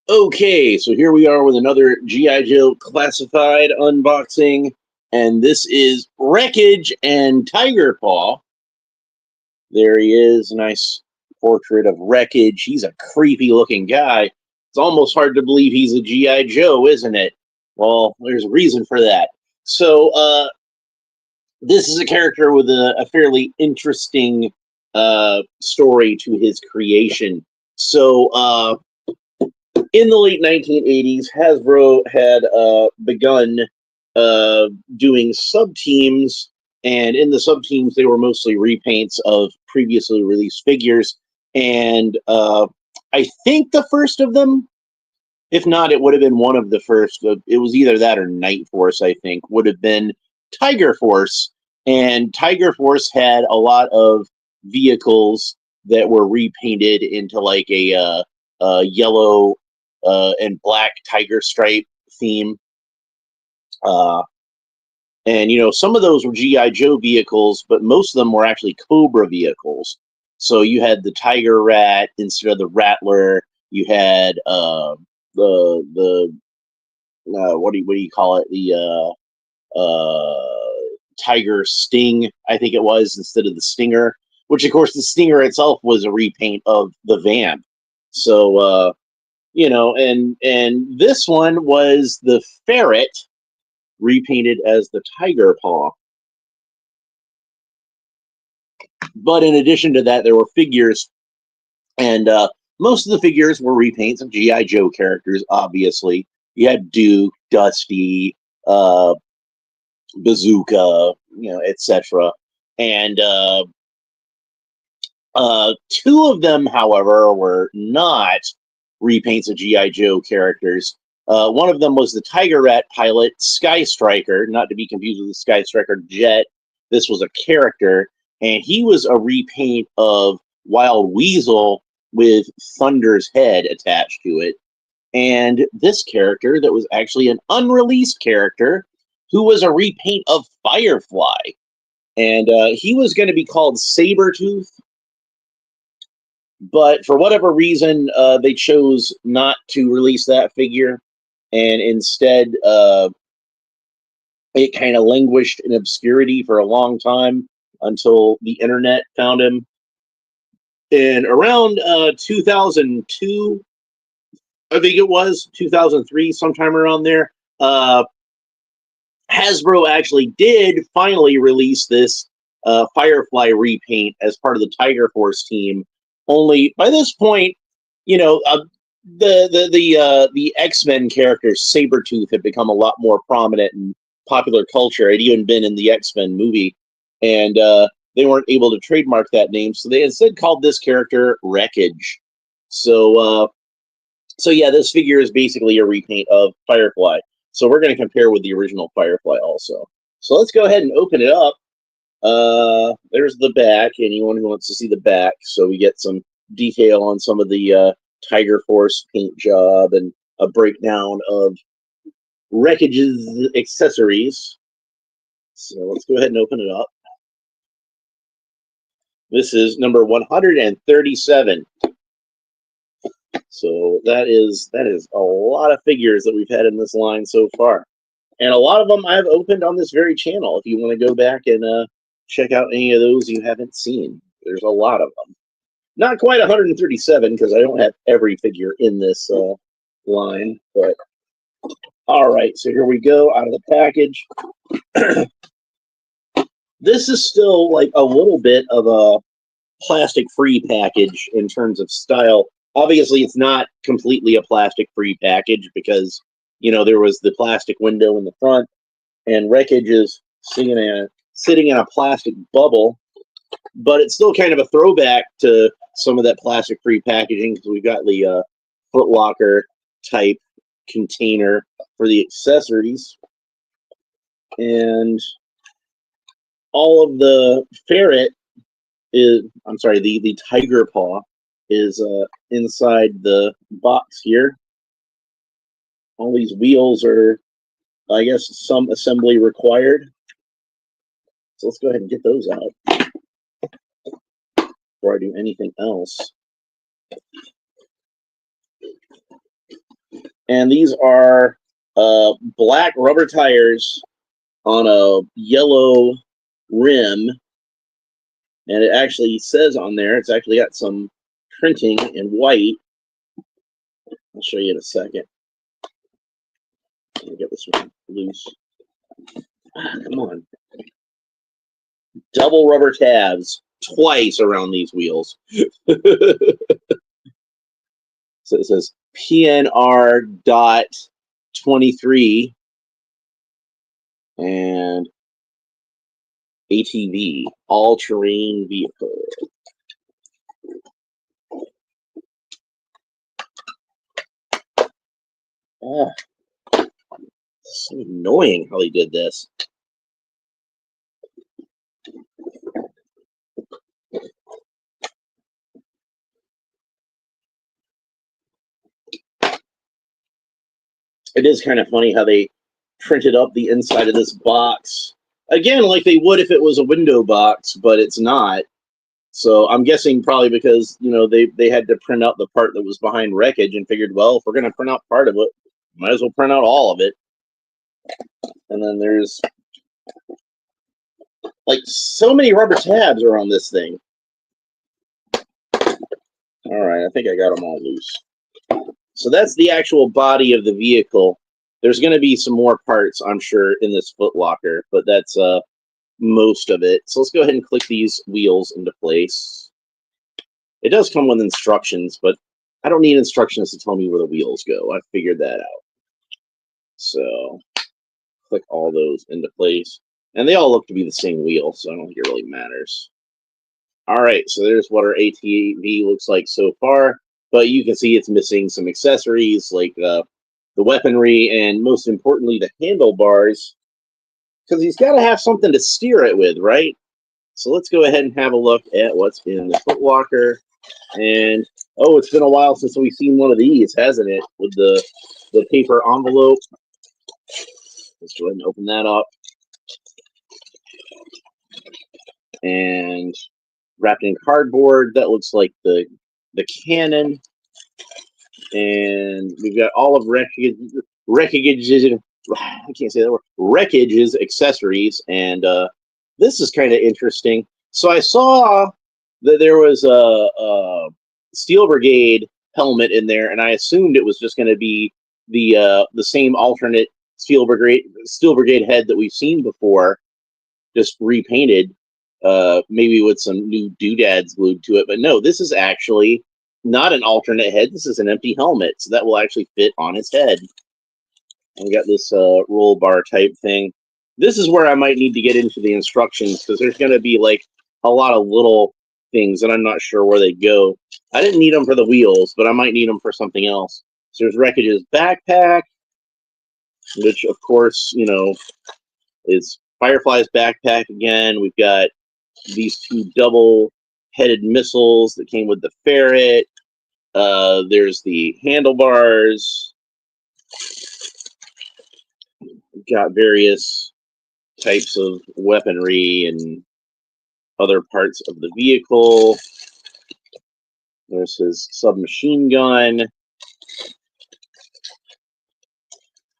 Okay, so here we are with another G.I. Joe classified unboxing, and this is Wreckage and Tiger Paw. There he is, nice portrait of Wreckage. He's a creepy looking guy. It's almost hard to believe he's a G.I. Joe, isn't it? Well, there's a reason for that. So, this is a character with a fairly interesting story to his creation. So, in the late 1980s, Hasbro had begun uh, doing sub teams, and in the sub teams, they were mostly repaints of previously released figures. And I think the first of them, if not, it would have been one of the first. It was either that or Night Force, I think, would have been Tiger Force. And Tiger Force had a lot of vehicles that were repainted into like a yellow and black tiger stripe theme. Uh, and, some of those were G.I. Joe vehicles, but most of them were actually Cobra vehicles. So you had the Tiger Rat instead of the Rattler. You had the what do you call it? Tiger Sting, I think it was, instead of the Stinger. Which, of course, the Stinger itself was a repaint of the Vamp. So, and this one was the Ferret repainted as the Tiger Paw. But in addition to that, there were figures, and most of the figures were repaints of GI Joe characters. Obviously, you had Duke, Dusty, uh, Bazooka, etc. And two of them, however, were not repaints of GI Joe characters. One of them was the Tiger Rat pilot, Sky Striker, not to be confused with the Sky Striker jet. This was a character, and he was a repaint of Wild Weasel with Thunder's head attached to it. And this character that was actually an unreleased character who was a repaint of Firefly. And he was going to be called Sabretooth, but for whatever reason, they chose not to release that figure, and instead, it kind of languished in obscurity for a long time until the internet found him. And around 2002, I think it was 2003, sometime around there, Hasbro actually did finally release this Firefly repaint as part of the Tiger Force team. Only by this point, you know, the X-Men character Sabretooth had become a lot more prominent in popular culture. It even been in the X-Men movie, and they weren't able to trademark that name, so they instead called this character Wreckage. So yeah, this figure is basically a repaint of Firefly. So we're going to compare with the original Firefly also. So let's go ahead and open it up. There's the back. Anyone who wants to see the back, so we get some detail on some of the Tiger Force paint job and a breakdown of Wreckage's accessories. So let's go ahead and open it up. This is number 137. So that is a lot of figures that we've had in this line so far. And a lot of them I've opened on this very channel. If you want to go back and check out any of those you haven't seen, there's a lot of them. Not quite 137 because I don't have every figure in this line, but all right. So here we go out of the package. This is still like a little bit of a plastic-free package in terms of style. Obviously, it's not completely a plastic-free package because, there was the plastic window in the front, and Wreckage is sitting in a plastic bubble, but it's still kind of a throwback to some of that plastic-free packaging because we've got the Foot Locker type container for the accessories, and all of the ferret the Tiger Paw is inside the box here. All these wheels are, I guess, some assembly required. So let's go ahead and get those out before I do anything else. And these are black rubber tires on a yellow rim. And it actually says on there, it's actually got some printing in white. I'll show you in a second. Let me get this one loose. Come on. Double rubber tabs twice around these wheels. So it says PNR.23 and ATV, all-terrain vehicle. Ah, so annoying how they did this. It is kind of funny how they printed up the inside of this box. Again, like they would if it was a window box, but it's not. So I'm guessing probably because, you know, they had to print out the part that was behind Wreckage and figured, well, if we're going to print out part of it, might as well print out all of it. And then there's like so many rubber tabs are on this thing. All right, I think I got them all loose. So that's the actual body of the vehicle. There's going to be some more parts, I'm sure, in this foot locker, but that's most of it. So let's go ahead and click these wheels into place. It does come with instructions, but I don't need instructions to tell me where the wheels go. I figured that out. So click all those into place. And they all look to be the same wheel, so I don't think it really matters. All right, so there's what our ATV looks like so far. But you can see it's missing some accessories like the weaponry and, most importantly, the handlebars. Because he's got to have something to steer it with, right? So let's go ahead and have a look at what's in the foot locker. And, oh, it's been a while since we've seen one of these, hasn't it? With the paper envelope. Let's go ahead and open that up. And wrapped in cardboard, that looks like the cannon. And we've got all of Wreckage's, I can't say that word, Wreckage's accessories. And this is kind of interesting. So I saw that there was a Steel Brigade helmet in there, and I assumed it was just going to be the same alternate Steel Brigade head that we've seen before, just repainted, maybe with some new doodads glued to it. But no, this is actually not an alternate head. This is an empty helmet, so that will actually fit on his head. And we got this roll bar type thing. This is where I might need to get into the instructions, because there's going to be like a lot of little things, and I'm not sure where they go. I didn't need them for the wheels, but I might need them for something else. So there's Wreckage's backpack, which of course, you know, is Firefly's backpack again. We've got these two double-headed missiles that came with the ferret. There's the handlebars. We've got various types of weaponry and other parts of the vehicle. There's his submachine gun.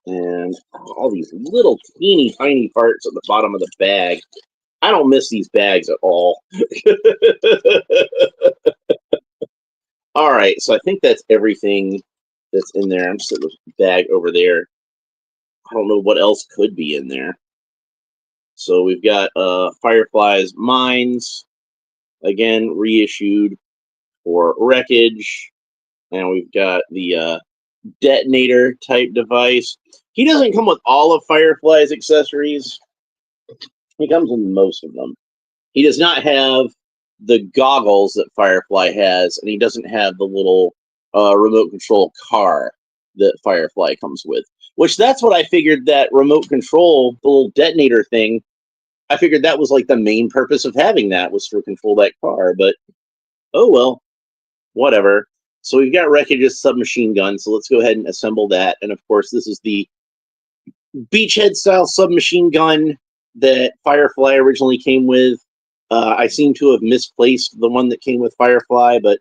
And all these little teeny tiny parts at the bottom of the bag. I don't miss these bags at all. All right, so I think that's everything that's in there. I'm just at the bag over there. I don't know what else could be in there. So we've got Firefly's mines, again, reissued for Wreckage. And we've got the detonator type device. He doesn't come with all of Firefly's accessories. He comes with most of them. He does not have the goggles that Firefly has, and he doesn't have the little remote control car that Firefly comes with. Which, that's what I figured, that remote control, the little detonator thing, I figured that was like the main purpose of having that, was to control that car. But, oh well, whatever. So we've got Wreckage's submachine gun, so let's go ahead and assemble that. And of course, this is the beachhead-style submachine gun that Firefly originally came with. I seem to have misplaced the one that came with Firefly, but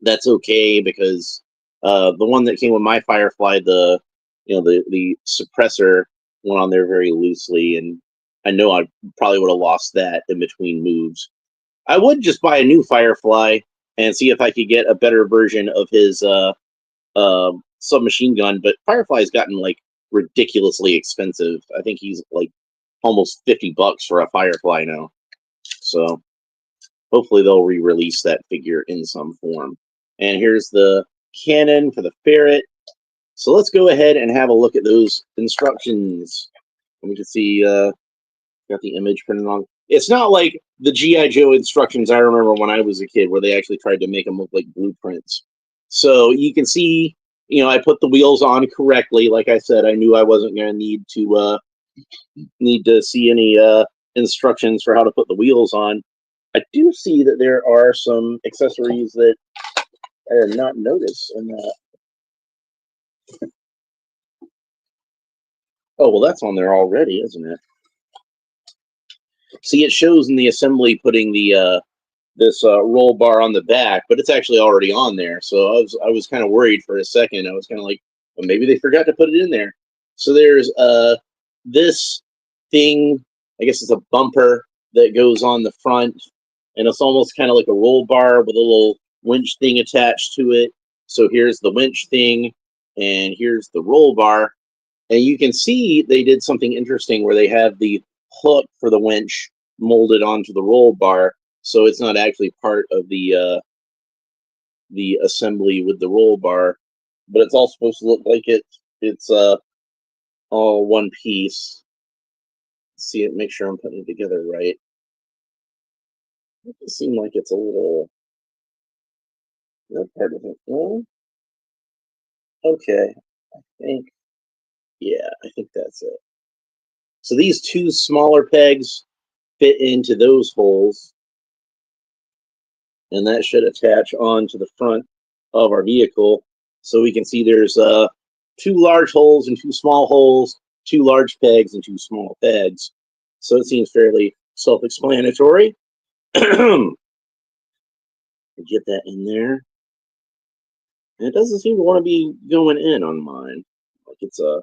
that's okay, because The one that came with my Firefly, the suppressor went on there very loosely, and I know I probably would have lost that in between moves. I would just buy a new Firefly and see if I could get a better version of his submachine gun, but Firefly's gotten like ridiculously expensive. I think he's like almost $50 for a Firefly now. So hopefully they'll re-release that figure in some form. And here's the cannon for the ferret. So let's go ahead and have a look at those instructions. We can see got the image printed on. It's not like the G.I. Joe instructions I remember when I was a kid, where they actually tried to make them look like blueprints. So you can see, I put the wheels on correctly. Like I said, I knew I wasn't going to need to see any instructions for how to put the wheels on. I do see that there are some accessories that I did not notice in that. Oh, well, that's on there already, isn't it? See, it shows in the assembly putting the this roll bar on the back, but it's actually already on there. So I was kind of worried for a second. I was kind of like, well, maybe they forgot to put it in there. So there's this thing. I guess it's a bumper that goes on the front, and it's almost kind of like a roll bar with a little winch thing attached to it. So here's the winch thing, and here's the roll bar. And you can see they did something interesting where they have the hook for the winch molded onto the roll bar, so it's not actually part of the assembly with the roll bar, but it's all supposed to look like it's all one piece. See it, make sure I'm putting it together right. It seems like it's a little that part of it. Well, okay, I think I think that's it. So these two smaller pegs fit into those holes, and that should attach onto the front of our vehicle. So we can see there's two large holes and two small holes, two large pegs and two small pegs. So it seems fairly self-explanatory. Get that in there. And it doesn't seem to want to be going in on mine. Like it's a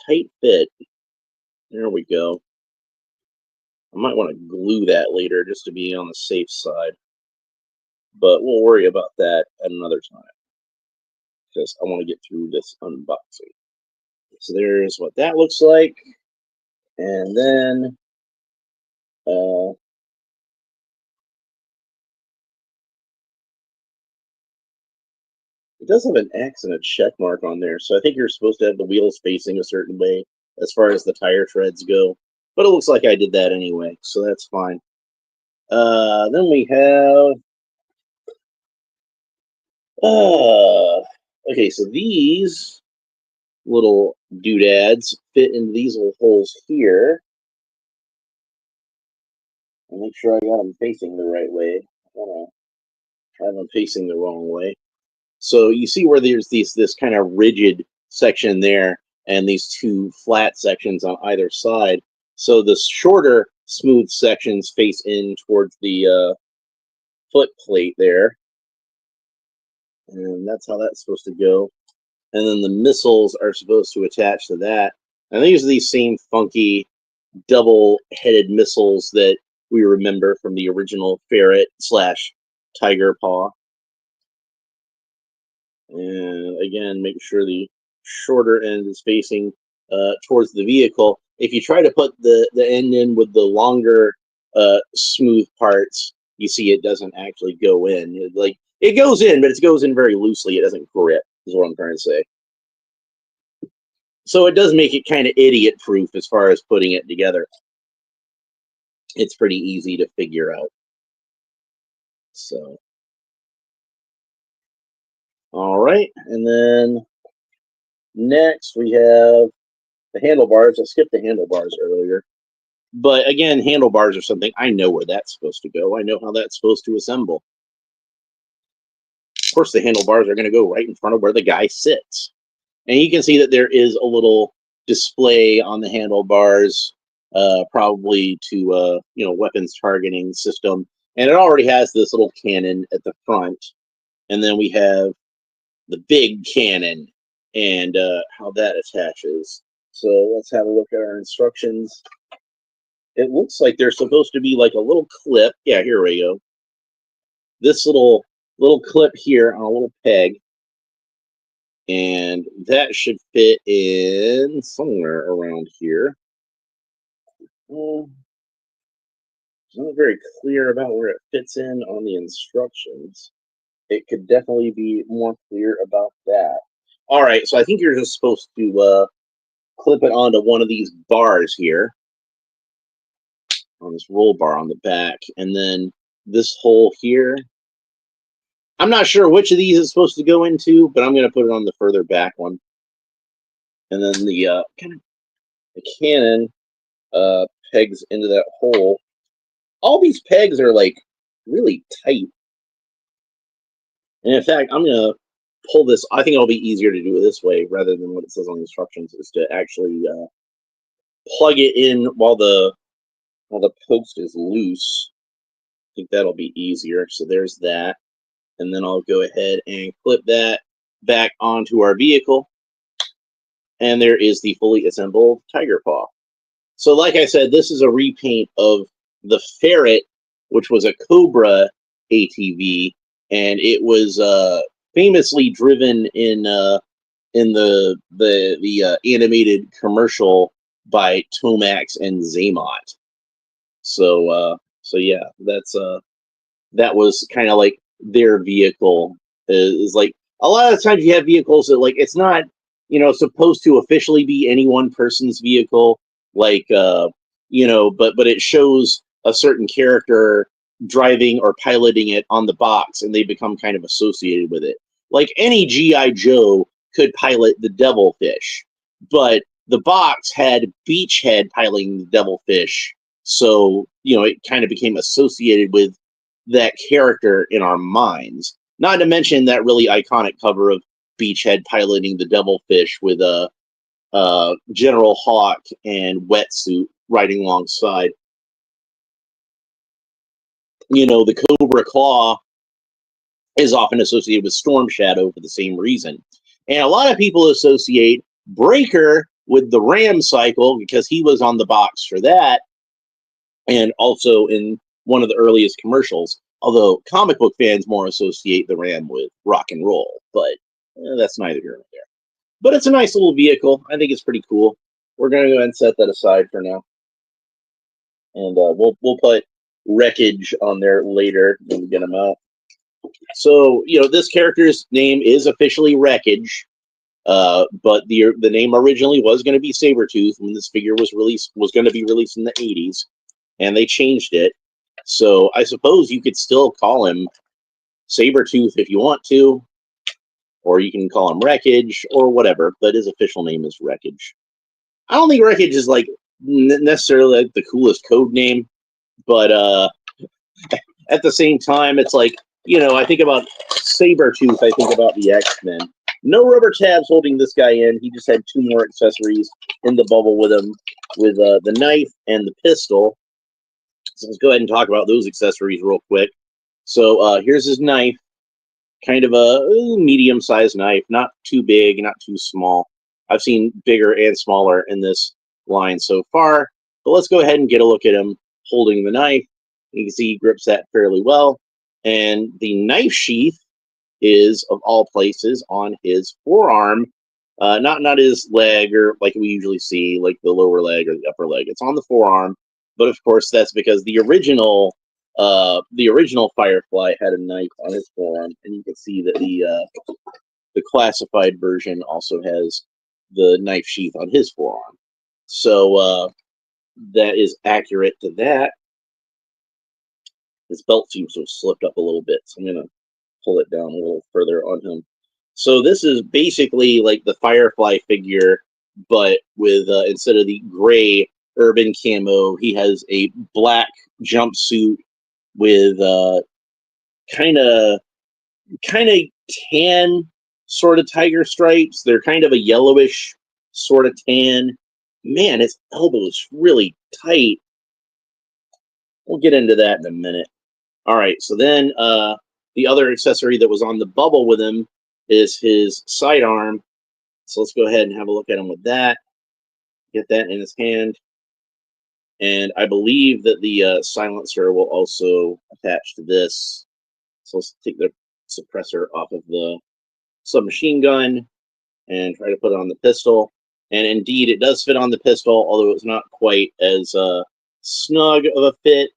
tight fit. There we go. I might want to glue that later just to be on the safe side. But we'll worry about that at another time, because I want to get through this unboxing. So there's what that looks like. And then it does have an X and a check mark on there. So I think you're supposed to have the wheels facing a certain way as far as the tire treads go. But it looks like I did that anyway, so that's fine. Then we have okay, so these little doodads fit into these little holes here. I'll make sure I got them facing the right way. I want to have them facing the wrong way. So you see where there's this kind of rigid section there and these two flat sections on either side. So the shorter smooth sections face in towards the foot plate there. And that's how that's supposed to go. And then the missiles are supposed to attach to that. And these are these same funky double-headed missiles that we remember from the original Ferret / Tiger Paw. And again, make sure the shorter end is facing towards the vehicle. If you try to put the end in with the longer smooth parts, you see it doesn't actually go in. It goes in, but it goes in very loosely. It doesn't grip, is what I'm trying to say. So it does make it kind of idiot-proof as far as putting it together. It's pretty easy to figure out. So, all right, and then next we have the handlebars. I skipped the handlebars earlier. But again, handlebars are something I know where that's supposed to go. I know how that's supposed to assemble. Of course, the handlebars are going to go right in front of where the guy sits. And you can see that there is a little display on the handlebars, probably to weapons targeting system. And it already has this little cannon at the front. And then we have the big cannon and how that attaches. So let's have a look at our instructions. It looks like there's supposed to be like a little clip. Yeah, here we go. This little clip here on a little peg, and that should fit in somewhere around here. It's not very clear about where it fits in on the instructions. It could definitely be more clear about that. All right, so I think you're just supposed to clip it onto one of these bars here, on this roll bar on the back, and then this hole here. I'm not sure which of these is supposed to go into, but I'm going to put it on the further back one. And then the cannon pegs into that hole. All these pegs are like really tight. And in fact, I'm going to pull this. I think it'll be easier to do it this way rather than what it says on the instructions, is to actually plug it in while the post is loose. I think that'll be easier. So there's that. And then I'll go ahead and clip that back onto our vehicle. And there is the fully assembled Tiger Paw. So like I said, this is a repaint of the Ferret, which was a Cobra ATV, and it was famously driven in the animated commercial by Tomax and Zaymot. So yeah, that was kind of like their vehicle. Is like a lot of times you have vehicles that, like, it's not, supposed to officially be any one person's vehicle, like but it shows a certain character driving or piloting it on the box, and they become kind of associated with it. Like any GI Joe could pilot the Devilfish, but the box had Beachhead piloting the Devilfish, so it kind of became associated with that character in our minds. Not to mention that really iconic cover of Beachhead piloting the Devilfish with a General Hawk and Wetsuit riding alongside. The Cobra Claw is often associated with Storm Shadow for the same reason. And a lot of people associate Breaker with the Ram Cycle because he was on the box for that, and also in one of the earliest commercials. Although comic book fans more associate the Ram with rock and roll, but that's neither here nor there. But it's a nice little vehicle. I think it's pretty cool. We're going to go ahead and set that aside for now. And we'll put Wreckage on there later when we get him out. So, this character's name is officially Wreckage, but the name originally was going to be Sabretooth when this figure was going to be released in the 80s, and they changed it. So I suppose you could still call him Sabretooth if you want to, or you can call him Wreckage or whatever, but his official name is Wreckage. I don't think Wreckage is like necessarily like the coolest code name, but at the same time, it's like, I think about Sabretooth, I think about the X-Men. No rubber tabs holding this guy in. He just had 2 more accessories in the bubble with him, with the knife and the pistol. So let's go ahead and talk about those accessories real quick. So here's his knife, kind of a medium-sized knife, not too big, not too small. I've seen bigger and smaller in this line so far, but let's go ahead and get a look at him holding the knife. You can see he grips that fairly well, and the knife sheath is, of all places, on his forearm, not his leg, or like we usually see, like the lower leg or the upper leg. It's on the forearm. But of course, that's because the original Firefly had a knife on his forearm, and you can see that the classified version also has the knife sheath on his forearm. So that is accurate to that. His belt seems to have slipped up a little bit, so I'm going to pull it down a little further on him. So this is basically like the Firefly figure, but with instead of the gray urban camo, he has a black jumpsuit with kind of tan sort of tiger stripes. They're kind of a yellowish sort of tan. Man, his elbow is really tight. We'll get into that in a minute. All right, so then the other accessory that was on the bubble with him is his sidearm. So let's go ahead and have a look at him with that. Get that in his hand. And I believe that the silencer will also attach to this. So let's take the suppressor off of the submachine gun and try to put it on the pistol. And indeed, it does fit on the pistol, although it's not quite as snug of a fit.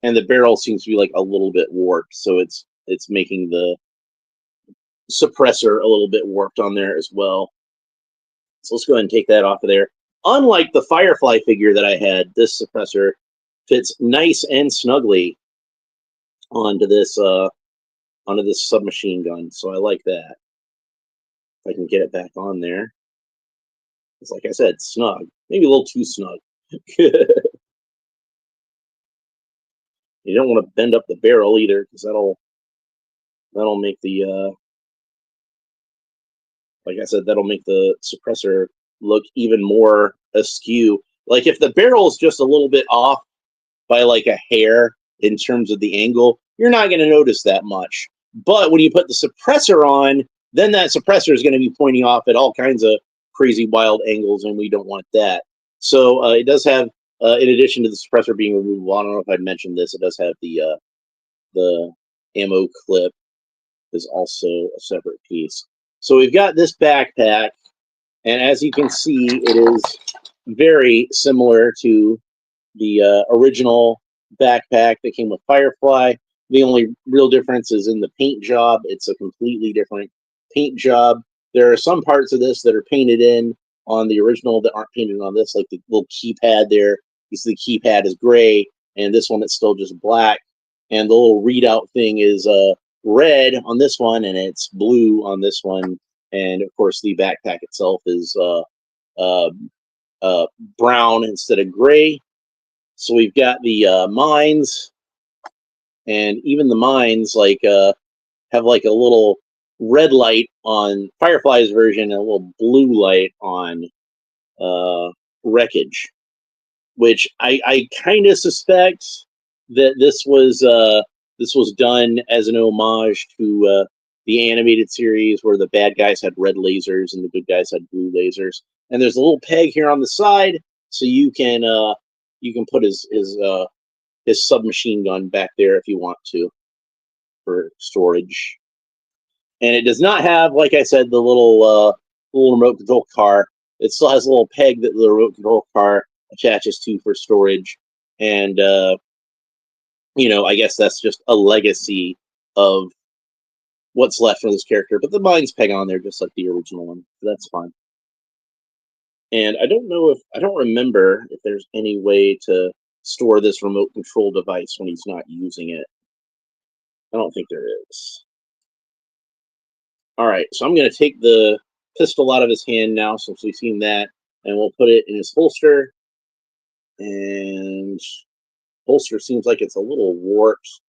And the barrel seems to be like a little bit warped, so it's making the suppressor a little bit warped on there as well. So let's go ahead and take that off of there. Unlike the Firefly figure that I had, this suppressor fits nice and snugly onto this submachine gun. So I like that. If I can get it back on there. It's like I said, snug. Maybe a little too snug. You don't want to bend up the barrel either, because that'll make the like I said, that'll make the suppressor look even more askew. Like if the barrel is just a little bit off by like a hair in terms of the angle, you're not going to notice that much. But when you put the suppressor on, then that suppressor is going to be pointing off at all kinds of crazy wild angles, and we don't want that. So it does have, in addition to the suppressor being removable, I don't know if I mentioned this, it does have the ammo clip is also a separate piece. So we've got this backpack, and as you can see, it is very similar to the original backpack that came with Firefly. The only real difference is in the paint job. It's a completely different paint job. There are some parts of this that are painted in on the original that aren't painted on this, like the little keypad there. You see the keypad is gray, and this one it's still just black. And the little readout thing is red on this one, and it's blue on this one. And of course, the backpack itself is brown instead of gray. So we've got the mines, and even the mines like have like a little red light on Firefly's version and a little blue light on Wreckage, which I kind of suspect that this was done as an homage to the animated series where the bad guys had red lasers and the good guys had blue lasers. And there's a little peg here on the side, so you can put his submachine gun back there if you want to for storage. And it does not have, like I said, the little remote control car. It still has a little peg that the remote control car attaches to for storage. And I guess that's just a legacy of what's left from this character. But the mine's peg on there just like the original one. So that's fine. And I don't remember if there's any way to store this remote control device when he's not using it. I don't think there is. All right, so I'm going to take the pistol out of his hand now, since we've seen that, and we'll put it in his holster. And holster seems like it's a little warped,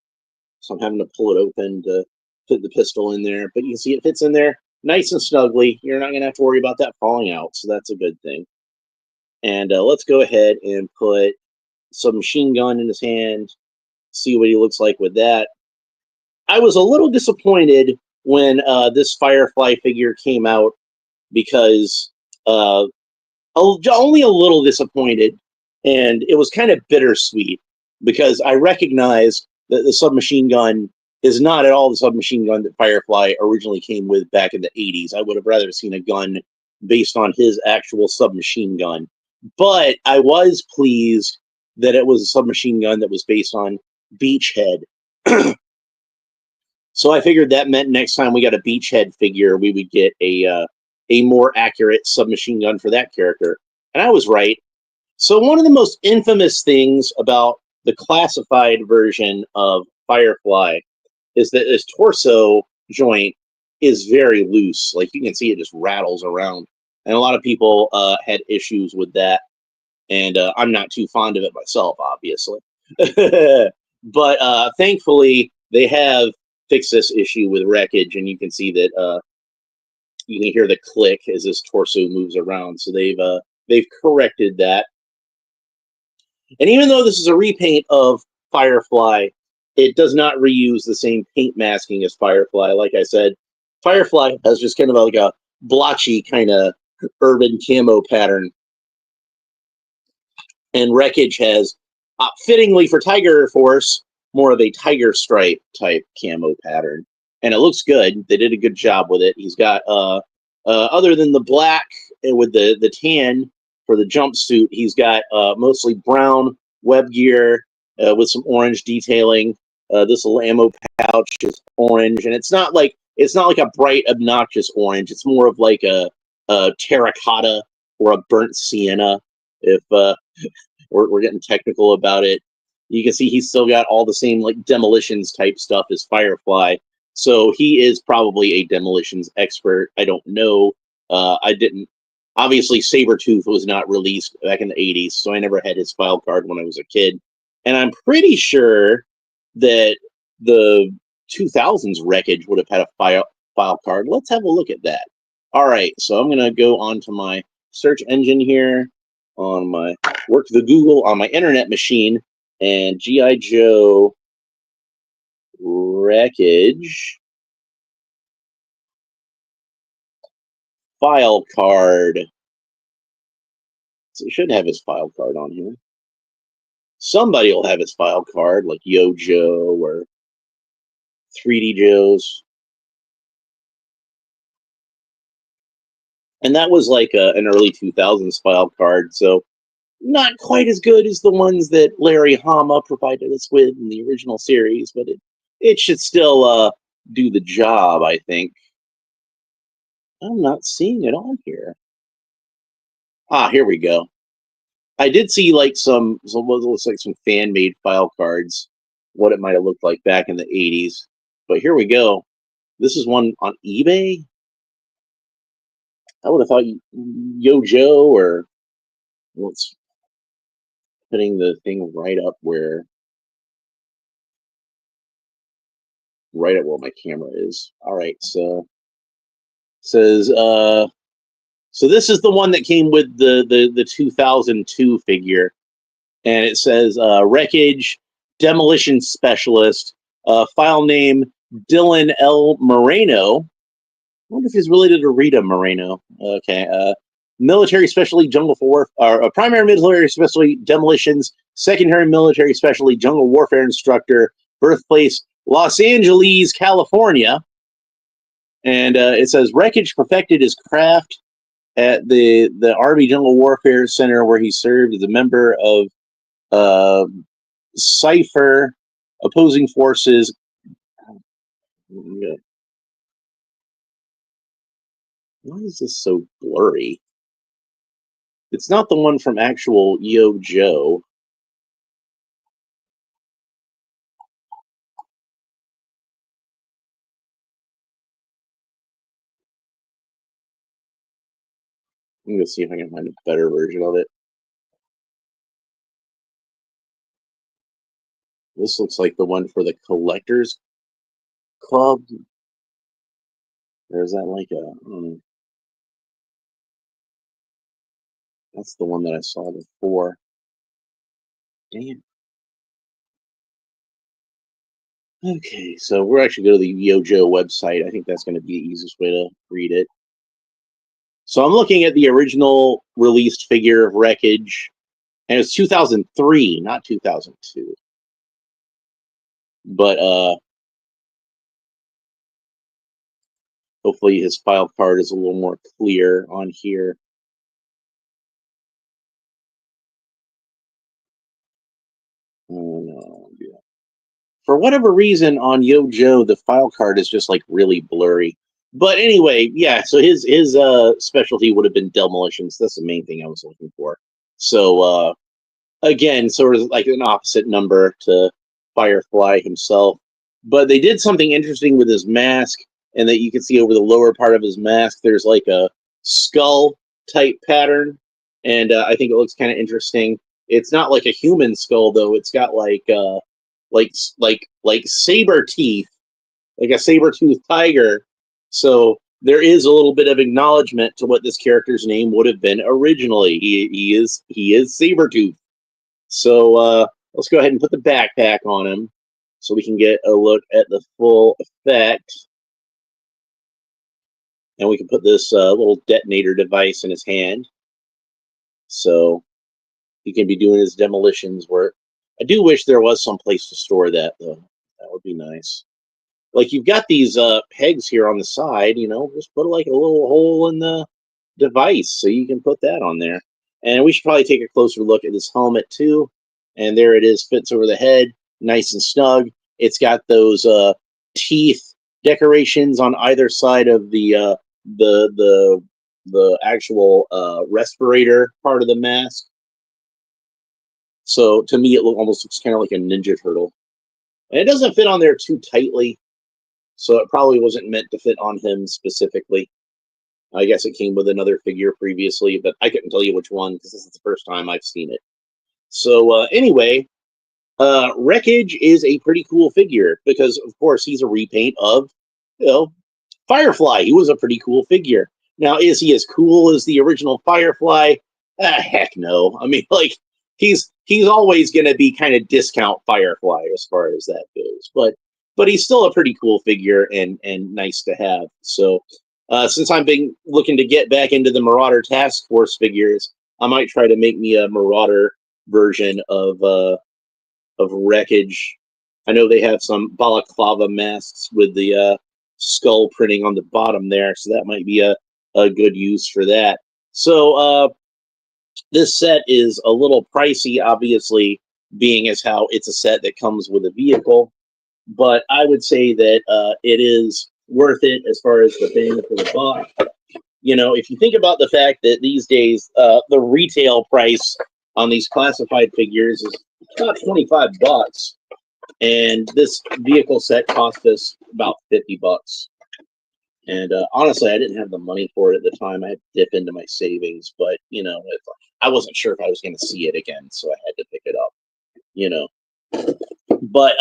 so I'm having to pull it open to put the pistol in there. But you can see it fits in there nice and snugly. You're not going to have to worry about that falling out, so that's a good thing. And let's go ahead and put some machine gun in his hand, see what he looks like with that. I was a little disappointed when this Firefly figure came out, because only a little disappointed, and it was kind of bittersweet, because I recognized that the submachine gun is not at all the submachine gun that Firefly originally came with back in the 80s. I would have rather seen a gun based on his actual submachine gun. But I was pleased that it was a submachine gun that was based on Beachhead. So I figured that meant next time we got a Beachhead figure, we would get a more accurate submachine gun for that character. And I was right. So one of the most infamous things about the classified version of Firefly is that his torso joint is very loose. Like you can see it just rattles around. And a lot of people had issues with that. And I'm not too fond of it myself, obviously. But thankfully, they have fixed this issue with Wreckage, and you can see that you can hear the click as his torso moves around. So they've corrected that. And even though this is a repaint of Firefly, it does not reuse the same paint masking as Firefly. Like I said, Firefly has just kind of like a blotchy kind of urban camo pattern. And Wreckage has, fittingly for Tiger Force, more of a tiger stripe type camo pattern. And it looks good. They did a good job with it. He's got, other than the black with the tan for the jumpsuit, he's got mostly brown web gear with some orange detailing. This little ammo pouch is orange, and it's not like a bright, obnoxious orange. It's more of like a terracotta or a burnt sienna. If we're getting technical about it, you can see he's still got all the same like demolitions type stuff as Firefly. So he is probably a demolitions expert. I don't know. I didn't. Obviously, Sabretooth was not released back in the 80s, so I never had his file card when I was a kid. And I'm pretty sure that the 2000s Wreckage would have had a file card. Let's have a look at that. All right, so I'm going to go onto my search engine here on my work the Google on my internet machine, and G.I. Joe Wreckage file card. So it should have his file card on here. Somebody will have his file card, like Yo Joe or 3D Joe's. And that was like an early 2000s file card, so not quite as good as the ones that Larry Hama provided us with in the original series, but it should still do the job, I think. I'm not seeing it on here. Ah, here we go. I did see like some what looks like some fan-made file cards, what it might have looked like back in the 80s. But here we go. This is one on eBay. I would have thought Yo Joe or what's putting the thing right up where my camera is. All right, so says so this is the one that came with the 2002 figure, and it says Wreckage Demolition Specialist, file name Dylan L. Moreno. I wonder if he's related to Rita Moreno. Okay. Military Specialty Jungle for primary military specialty demolitions, secondary military specialty jungle warfare instructor, birthplace Los Angeles, California. And it says Wreckage perfected his craft at the Army Jungle Warfare Center, where he served as a member of Cypher opposing forces. Why is this so blurry? It's not the one from actual Yo Joe. I'm gonna see if I can find a better version of it. This looks like the one for the Collectors Club. Or is that like a... that's the one that I saw before. Damn. Okay, so we're actually going to the Yo Joe website. I think that's going to be the easiest way to read it. So I'm looking at the original released figure of Wreckage, and it's 2003, not 2002. But hopefully his file card is a little more clear on here. Oh no. Yeah. For whatever reason on Yo Joe, the file card is just like really blurry. But anyway, yeah, so his specialty would have been demolitions. That's the main thing I was looking for. So again, sort of like an opposite number to Firefly himself. But they did something interesting with his mask, and that you can see over the lower part of his mask, there's like a skull type pattern, and I think it looks kind of interesting. It's not like a human skull though; it's got like saber teeth, like a saber-toothed tiger. So there is a little bit of acknowledgement to what this character's name would have been originally. He is Sabretooth. So let's go ahead and put the backpack on him so we can get a look at the full effect. And we can put this little detonator device in his hand. So he can be doing his demolitions work. I do wish there was some place to store that, though. That would be nice. Like, you've got these pegs here on the side, just put like a little hole in the device so you can put that on there. And we should probably take a closer look at this helmet too. And there it is, fits over the head, nice and snug. It's got those teeth decorations on either side of the actual respirator part of the mask. So to me, it almost looks kind of like a Ninja Turtle. And it doesn't fit on there too tightly, so it probably wasn't meant to fit on him specifically. I guess it came with another figure previously, but I couldn't tell you which one because this is the first time I've seen it. So anyway, Wreckage is a pretty cool figure because, of course, he's a repaint of, Firefly. He was a pretty cool figure. Now, is he as cool as the original Firefly? Heck no. I mean, like, he's always going to be kind of discount Firefly as far as that goes, but he's still a pretty cool figure and nice to have. So since I've been looking to get back into the Marauder Task Force figures, I might try to make me a Marauder version of Wreckage. I know they have some balaclava masks with the skull printing on the bottom there, so that might be a good use for that. So this set is a little pricey, obviously, being as how it's a set that comes with a vehicle, but I would say that it is worth it as far as the bang for the buck. If you think about the fact that these days the retail price on these classified figures is about $25, and this vehicle set cost us about $50. And honestly, I didn't have the money for it at the time. I had to dip into my savings, but I wasn't sure if I was going to see it again, so I had to pick it up. But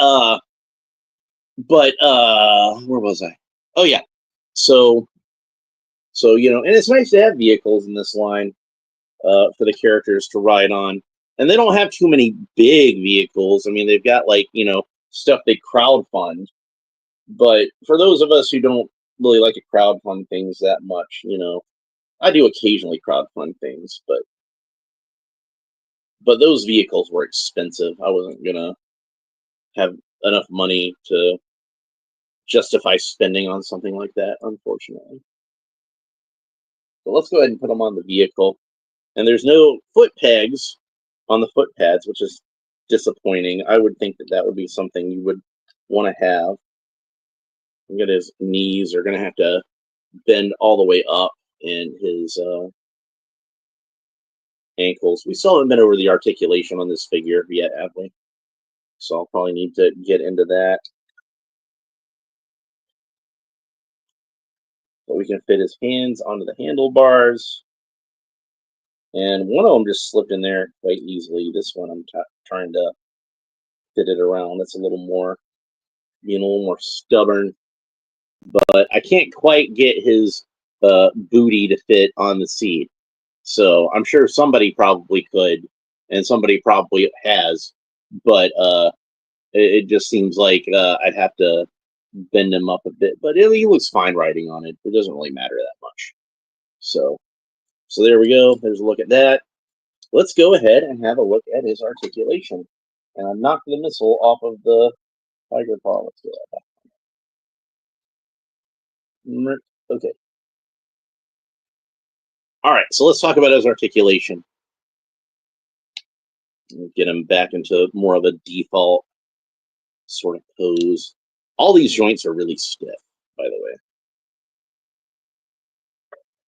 where was I? Oh yeah, so and it's nice to have vehicles in this line for the characters to ride on, and they don't have too many big vehicles. I mean, they've got stuff they crowdfund, but for those of us who don't really like to crowdfund things that much, I do occasionally crowdfund things, but those vehicles were expensive. I wasn't gonna have enough money to justify spending on something like that, unfortunately. So let's go ahead and put them on the vehicle. And there's no foot pegs on the foot pads, which is disappointing. I would think that that would be something you would want to have. Look at his knees are going to have to bend all the way up, and his ankles. We still haven't been over the articulation on this figure yet, have we? So I'll probably need to get into that. But we can fit his hands onto the handlebars. And one of them just slipped in there quite easily. This one I'm trying to fit it around. It's a little more, being a little more stubborn. But I can't quite get his booty to fit on the seat. So I'm sure somebody probably could, and somebody probably has. But it just seems like I'd have to bend him up a bit. But he looks fine riding on it. It doesn't really matter that much. So there we go. There's a look at that. Let's go ahead and have a look at his articulation. And I knocked the missile off of the tiger paw. Let's do that. Okay. All right, so let's talk about his articulation. Get him back into more of a default sort of pose. All these joints are really stiff, by the way.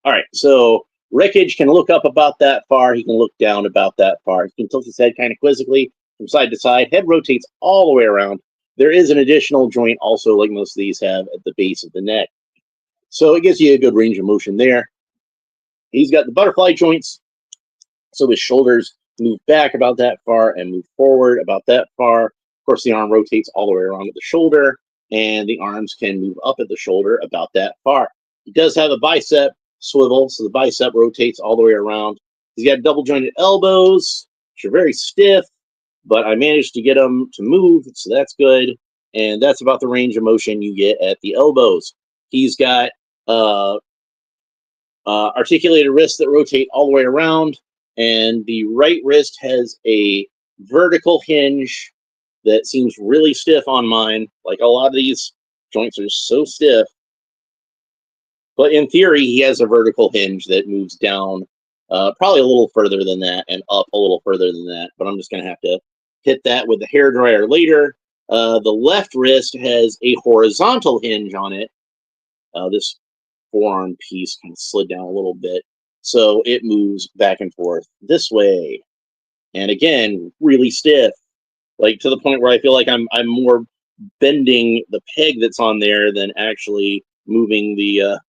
All right, so Wreckage can look up about that far. He can look down about that far. He can tilt his head kind of quizzically from side to side. Head rotates all the way around. There is an additional joint also, like most of these have, at the base of the neck. So it gives you a good range of motion there. He's got the butterfly joints, so his shoulders move back about that far and move forward about that far. Of course, the arm rotates all the way around at the shoulder, and the arms can move up at the shoulder about that far. He does have a bicep swivel, so the bicep rotates all the way around. He's got double jointed elbows, which are very stiff, but I managed to get them to move, so that's good. And that's about the range of motion you get at the elbows. He's got Articulated wrists that rotate all the way around, and the right wrist has a vertical hinge that seems really stiff on mine. Like a lot of these joints are so stiff. But in theory, he has a vertical hinge that moves down probably a little further than that and up a little further than that. But I'm just going to have to hit that with the hairdryer later. The left wrist has a horizontal hinge on it. This forearm piece kind of slid down a little bit. So it moves back and forth this way. And again, really stiff. Like to the point where I feel like I'm more bending the peg that's on there than actually moving the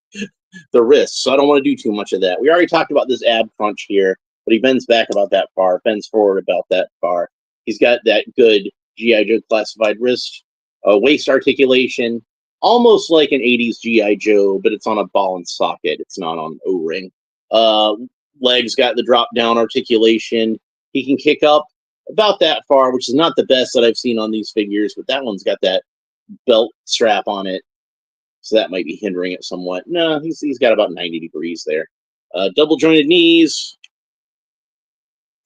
wrist. So I don't want to do too much of that. We already talked about this ab crunch here, but he bends back about that far, bends forward about that far. He's got that good G.I. Joe classified wrist, waist articulation, almost like an 80s G.I. Joe, but it's on a ball and socket. It's not on O-ring. Legs got the drop down articulation. He can kick up about that far, which is not the best that I've seen on these figures, but that one's got that belt strap on it. So that might be hindering it somewhat. No, he's got about 90 degrees there. Double jointed knees.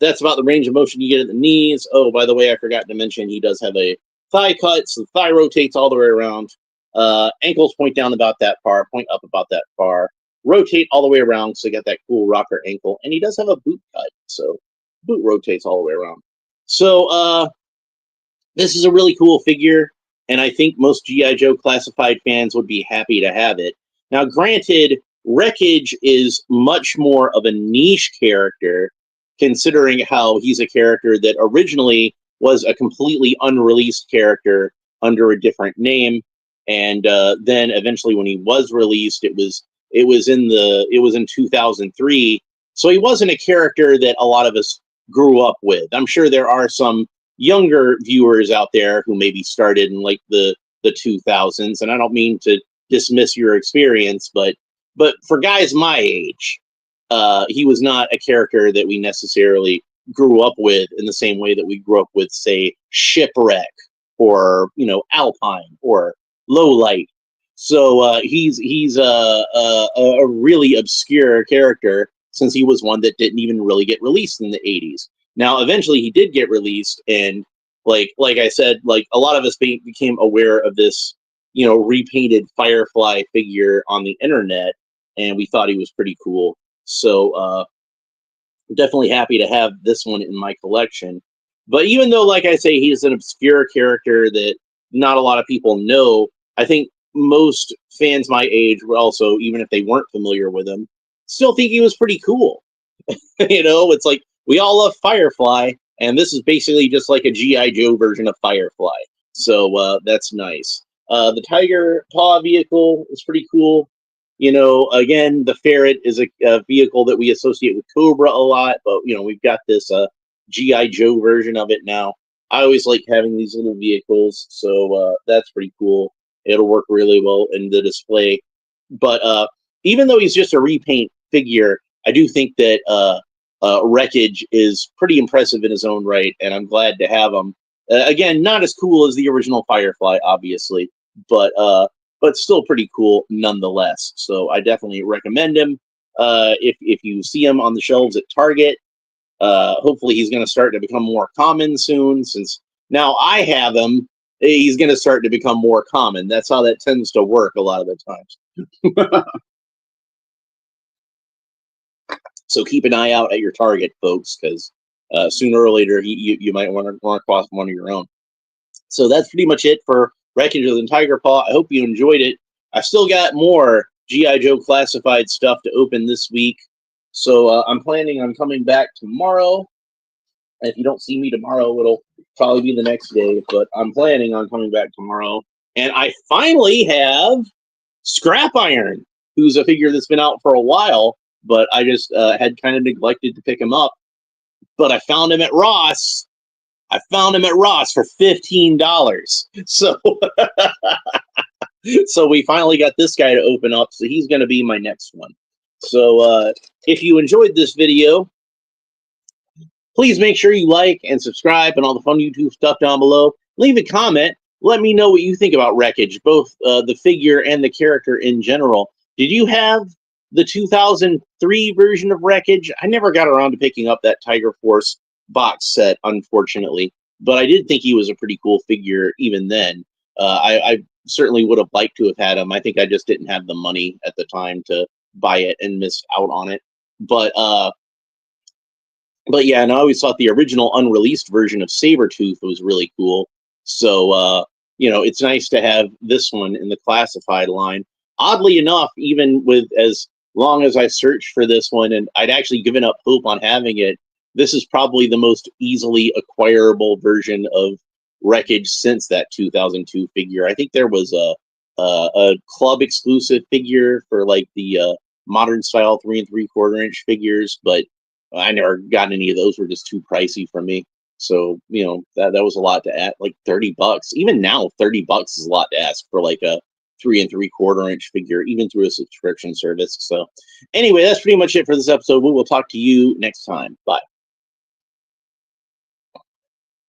That's about the range of motion you get at the knees. Oh, by the way, I forgot to mention he does have a thigh cut, so the thigh rotates all the way around. Ankles point down about that far, point up about that far. Rotate all the way around, so you got that cool rocker ankle. And he does have a boot cut, so boot rotates all the way around. So this is a really cool figure, and I think most G.I. Joe classified fans would be happy to have it. Now, granted, Wreckage is much more of a niche character, considering how he's a character that originally was a completely unreleased character under a different name, and then eventually, when he was released, it was in 2003. So he wasn't a character that a lot of us grew up with. I'm sure there are some younger viewers out there who maybe started in like the 2000s, and I don't mean to dismiss your experience, but for guys my age, he was not a character that we necessarily grew up with in the same way that we grew up with, say, Shipwreck or Alpine or Lowlight. So he's a really obscure character, since he was one that didn't even really get released in the 80s. Now, eventually he did get released, and like I said, like a lot of us became aware of this, repainted Firefly figure on the internet, and we thought he was pretty cool. So definitely happy to have this one in my collection. But even though, like I say, he's an obscure character that not a lot of people know, I think most fans my age were also, even if they weren't familiar with him, still think he was pretty cool. It's like we all love Firefly, and this is basically just like a G.I. Joe version of Firefly. So that's nice. The Tiger Paw vehicle is pretty cool. Again, the Ferret is a vehicle that we associate with Cobra a lot, but we've got this G.I. Joe version of it now. I always like having these little vehicles, so that's pretty cool. It'll work really well in the display. But even though he's just a repaint figure, I do think that Wreckage is pretty impressive in his own right, and I'm glad to have him. Again, not as cool as the original Firefly, obviously, but still pretty cool nonetheless. So I definitely recommend him. If you see him on the shelves at Target, hopefully he's going to start to become more common soon, since now I have him. He's going to start to become more common. That's how that tends to work a lot of the times. So keep an eye out at your Target, folks, because sooner or later you might want to run across one of your own. So that's pretty much it for Wreckage of the Tiger Paw. I hope you enjoyed it. I still got more G.I. Joe classified stuff to open this week. So I'm planning on coming back tomorrow. If you don't see me tomorrow, it'll probably be the next day, but I'm planning on coming back tomorrow. And I finally have Scrap Iron, who's a figure that's been out for a while, but I just had kind of neglected to pick him up. But I found him at Ross. For $15. So, so we finally got this guy to open up. So he's going to be my next one. So if you enjoyed this video, please make sure you like and subscribe and all the fun YouTube stuff down below. Leave a comment. Let me know what you think about Wreckage, both the figure and the character in general. Did you have the 2003 version of Wreckage. I never got around to picking up that Tiger Force box set, unfortunately, but I did think he was a pretty cool figure even then. I certainly would have liked to have had him. I think I just didn't have the money at the time to buy it and missed out on it. But but yeah, and I always thought the original unreleased version of Sabretooth was really cool. So it's nice to have this one in the classified line. Oddly enough, even with as long as I searched for this one and I'd actually given up hope on having it, this is probably the most easily acquirable version of Wreckage since that 2002 figure. I think there was a club exclusive figure for like the modern style 3 3/4 inch figures, but I never got any of those. Were just too pricey for me. So that was a lot to add. Like $30. Even now, $30 is a lot to ask for like a 3 3/4 inch figure, even through a subscription service. So anyway, that's pretty much it for this episode. We will talk to you next time. Bye.